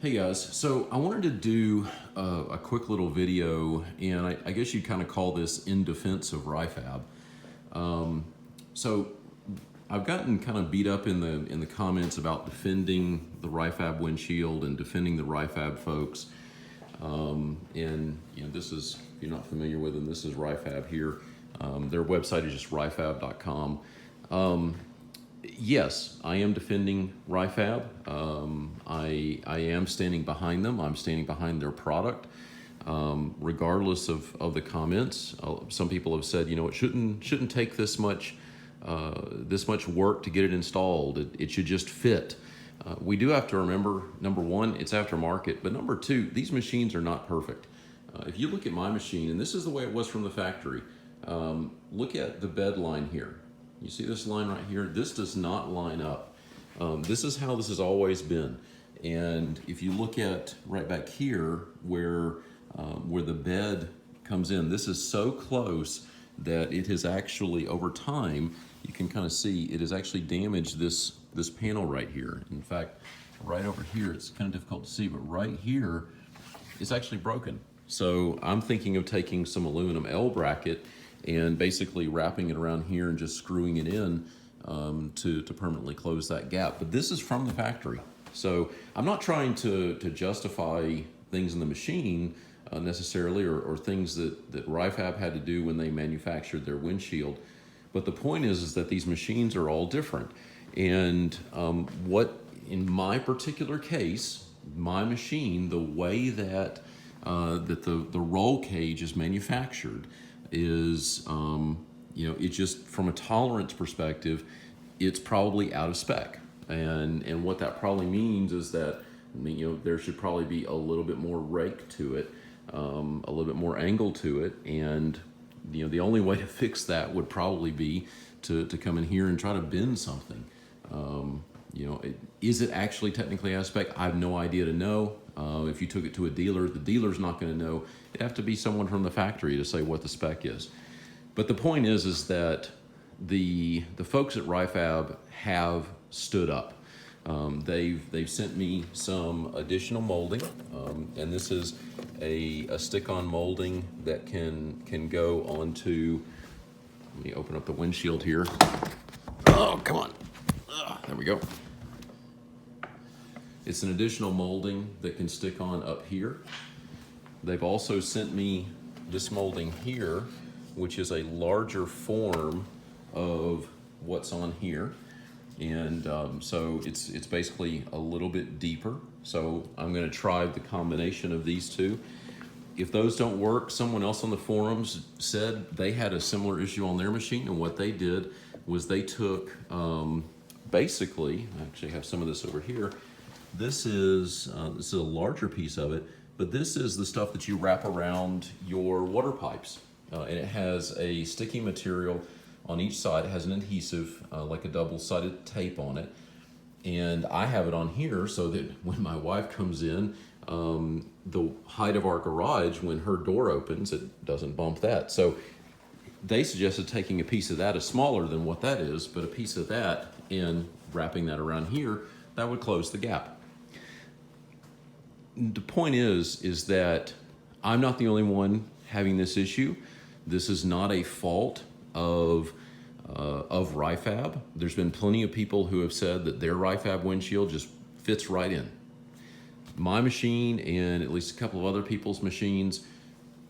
Hey guys, so I wanted to do a quick little video, and I guess you'd kind of call this in defense of Ryfab. So I've gotten kind of beat up in the comments about defending the Ryfab windshield and defending the Ryfab folks. And this is, if you're not familiar with them, this is Ryfab here. Their website is just ryfab.com. Yes, I am defending Ryfab. I am standing behind them. I'm standing behind their product, regardless of the comments. Some people have said, it shouldn't take this much work to get it installed. It should just fit. We do have to remember, number one, it's aftermarket, but number two, these machines are not perfect. If you look at my machine, and this is the way it was from the factory, look at the bed line here. You see this line right here? This does not line up. This is how this has always been. And if you look at right back here where the bed comes in, this is so close that it has actually, over time, you can kind of see it has actually damaged this panel right here. In fact, right over here, it's kind of difficult to see, but right here, it's actually broken. So I'm thinking of taking some aluminum L bracket and basically wrapping it around here and just screwing it in to permanently close that gap. But this is from the factory. So I'm not trying to justify things in the machine necessarily, or things that Ryfab had to do when they manufactured their windshield. But the point is that these machines are all different. And what, in my particular case, my machine, the way that the roll cage is manufactured is, it's just from a tolerance perspective, it's probably out of spec. And what that probably means is that, there should probably be a little bit more rake to it, a little bit more angle to it. And, the only way to fix that would probably be to come in here and try to bend something. Is it actually technically out of spec? I have no idea to know. If you took it to a dealer, the dealer's not going to know. It'd have to be someone from the factory to say what the spec is. But the point is that the folks at Ryfab have stood up. They've sent me some additional molding, and this is a stick-on molding that can go onto. Let me open up the windshield here. Oh, come on. There we go. It's an additional molding that can stick on up here. They've also sent me this molding here, which is a larger form of what's on here. And so it's basically a little bit deeper. So I'm going to try the combination of these two. If those don't work, someone else on the forums said they had a similar issue on their machine, and what they did was they took, basically, I actually have some of this over here. This is a larger piece of it, but this is the stuff that you wrap around your water pipes. And it has a sticky material on each side. It has an adhesive, like a double-sided tape on it. And I have it on here so that when my wife comes in, the height of our garage, when her door opens, it doesn't bump that. So they suggested taking a piece of that, is smaller than what that is, but a piece of that and wrapping that around here, that would close the gap. The point is that I'm not the only one having this issue. This is not a fault of Ryfab. There's been plenty of people who have said that their Ryfab windshield just fits right in. My machine, and at least a couple of other people's machines,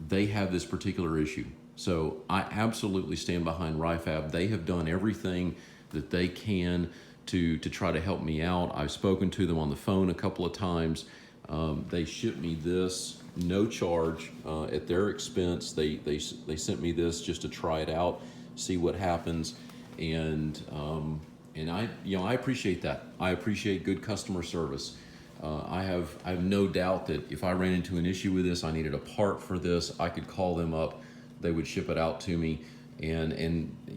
they have this particular issue. So I absolutely stand behind Ryfab. They have done everything that they can to try to help me out. I've spoken to them on the phone a couple of times. They shipped me this, no charge, at their expense. They sent me this just to try it out, see what happens, and I appreciate that. I appreciate good customer service. I have no doubt that if I ran into an issue with this, I needed a part for this, I could call them up, they would ship it out to me, and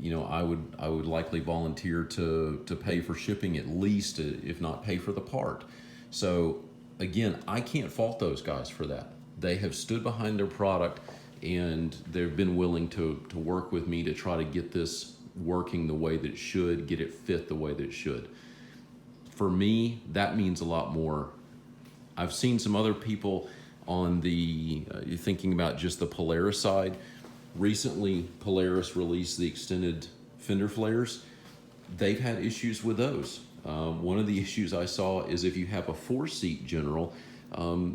I would likely volunteer to pay for shipping at least, if not pay for the part. So again, I can't fault those guys for that. They have stood behind their product, and they've been willing to work with me to try to get this working the way that it should, get it fit the way that it should. For me, that means a lot more I've seen some other people on the, you're thinking about just the Polaris side. Recently, Polaris released the extended fender flares. They've had issues with those. One of the issues I saw is if you have a 4-seat General,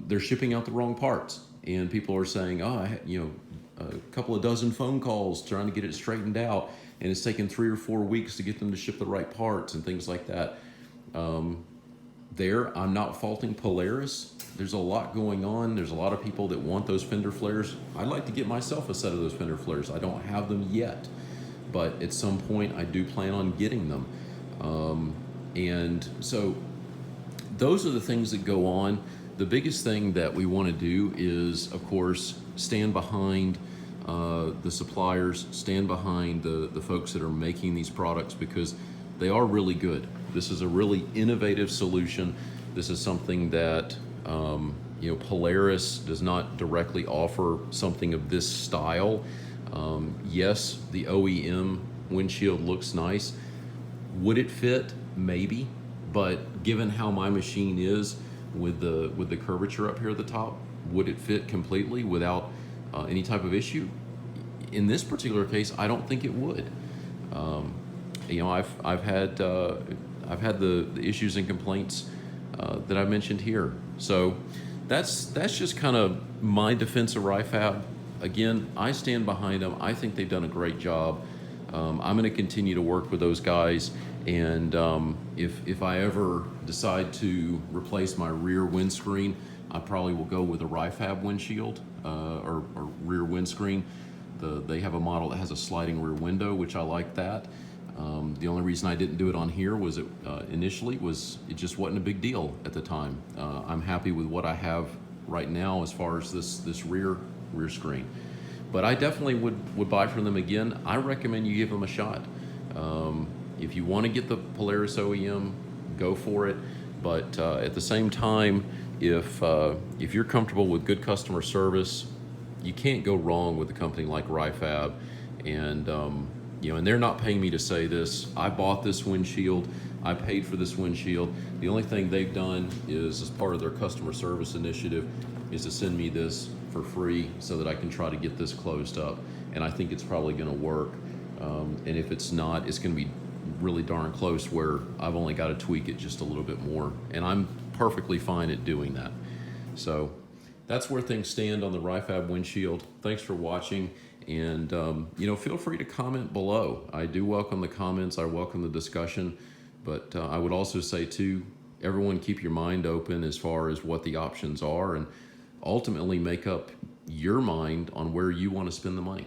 they're shipping out the wrong parts. And people are saying, oh, I had, a couple of dozen phone calls trying to get it straightened out, and it's taken 3 or 4 weeks to get them to ship the right parts and things like that. I'm not faulting Polaris. There's a lot going on. There's a lot of people that want those fender flares. I'd like to get myself a set of those fender flares. I don't have them yet, but at some point I do plan on getting them. And so those are the things that go on. The biggest thing that we want to do is, of course, stand behind the suppliers, stand behind the folks that are making these products, because they are really good. This is a really innovative solution. This is something that Polaris does not directly offer something of this style. Yes, the OEM windshield looks nice. Would it fit? Maybe, but given how my machine is with the curvature up here at the top, would it fit completely without any type of issue? In this particular case, I don't think it would. I've had the issues and complaints that I mentioned here. So that's just kind of my defense of Ryfab. Again, I stand behind them. I think they've done a great job. I'm going to continue to work with those guys, and if I ever decide to replace my rear windscreen, I probably will go with a Ryfab windshield or rear windscreen. They have a model that has a sliding rear window, which I like that. The only reason I didn't do it on here was initially it just wasn't a big deal at the time. I'm happy with what I have right now as far as this rear screen. But I definitely would buy from them again. I recommend you give them a shot. If you want to get the Polaris OEM, go for it. But at the same time, if you're comfortable with good customer service, you can't go wrong with a company like Ryfab. And and they're not paying me to say this. I bought this windshield. I paid for this windshield. The only thing they've done is, as part of their customer service initiative, is to send me this for free so that I can try to get this closed up. And I think it's probably going to work. And if it's not, it's going to be really darn close, where I've only got to tweak it just a little bit more. And I'm perfectly fine at doing that. So that's where things stand on the Ryfab windshield. Thanks for watching. And feel free to comment below. I do welcome the comments. I welcome the discussion. But I would also say, too, everyone keep your mind open as far as what the options are, and ultimately make up your mind on where you want to spend the money.